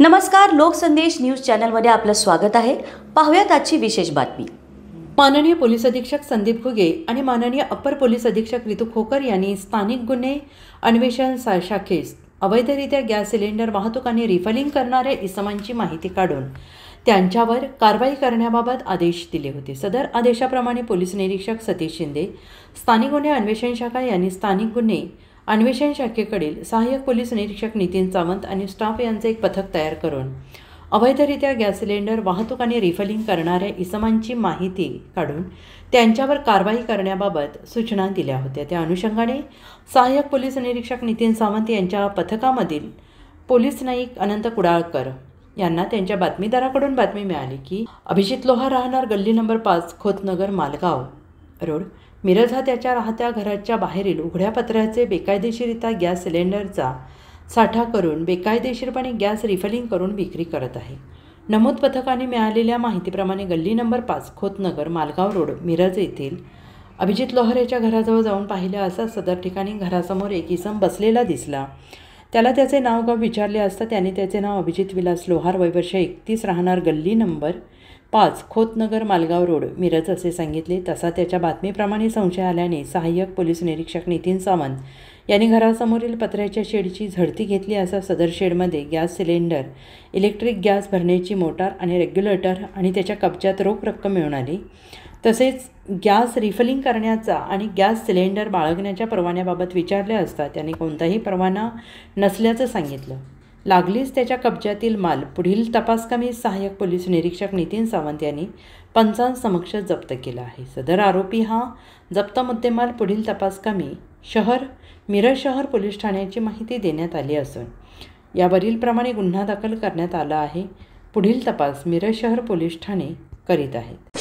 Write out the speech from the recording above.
नमस्कार, लोकसंदेश न्यूज चॅनलमध्ये आपलं स्वागत आहे। पाहूयात आजची विशेष बातमी। माननीय पोलीस अधीक्षक संदीप घुगे आणि माननीय अप्पर पोलीस अधीक्षक रितू खोकर यांनी स्थानिक गुन्हे अन्वेषण शाखेस अवैधरित्या गॅस सिलेंडर वाहतूक आणि रिफिलिंग करणाऱ्या इसमांची माहिती काढून त्यांच्यावर कारवाई करण्याबाबत आदेश दिले होते। सदर आदेशाप्रमाणे पोलीस निरीक्षक सतीश शिंदे, स्थानिक गुन्हे अन्वेषण शाखा यांनी स्थानिक गुन्हे अन्वेषण शाखेकडील सहाय्यक पोलीस निरीक्षक नितीन सावंत आणि स्टाफ यांचे एक पथक तयार करून अवैधरित्या गॅस सिलेंडर वाहतूक आणि रिफिलिंग करणाऱ्या इसमांची माहिती काढून त्यांच्यावर कारवाई करण्याबाबत सूचना दिल्या होत्या। त्या अनुषंगाने सहाय्यक पोलीस निरीक्षक नितीन सावंत यांच्या पथकामधील पोलीस नाईक अनंत कुडाळकर यांना त्यांच्या बातमीदाराकडून बातमी मिळाली की अभिजित लोहार राहणार गल्ली नंबर 5 खोतनगर मालगाव रोड मिरज हा त्याच्या राहत्या घराच्या बाहेरील उघड्या पत्र्याचे बेकायदेशीरित्या गॅस सिलेंडरचा साठा करून बेकायदेशीरपणे गॅस रिफिलिंग करून विक्री करत आहे। नमूद पथकाने मिळालेल्या माहितीप्रमाणे गल्ली नंबर 5 खोतनगर मालगाव रोड मिरज येथील अभिजित लोहार याच्या घराजवळ जाऊन पाहिले असता सदर ठिकाणी घरासमोर एक इसम बसलेला दिसला। त्याला त्याचे नाव गाव विचारले असता त्याने त्याचे नाव अभिजित विलास लोहार वय वर्ष 31 राहणार गल्ली नंबर 5 खोतनगर मालगाव रोड मिरज असे सांगितले। तसा त्याच्या बातमीप्रमाणे संशय आल्याने सहाय्यक पोलीस निरीक्षक नितीन सावंत यांनी घरासमोरील पत्र्याच्या शेडची झडती घेतली असता सदर शेडमध्ये गॅस सिलेंडर, इलेक्ट्रिक गॅस भरण्याची मोटार आणि रेग्युलेटर आणि त्याच्या कब्जात रोख रक्कम मिळून आली। तसेच गॅस रिफिलिंग करण्याचा आणि गॅस सिलेंडर बाळगण्याच्या परवान्याबाबत विचारले असता त्याने कोणताही परवाना नसल्याचं सांगितलं। लागलीच त्याच्या कब्जातील माल पुढील तपासकामी सहाय्यक पोलीस निरीक्षक नितीन सावंत यांनी पंचांसमक्ष जप्त केला आहे। सदर आरोपी हा जप्त मुद्देमाल पुढील तपासकामी मिरज शहर पोलीस ठाण्याची माहिती देण्यात आली असून यावरील प्रमाणे गुन्हा दाखल करण्यात आला आहे। पुढील तपास मिरज शहर पोलीस ठाणे करीत आहेत।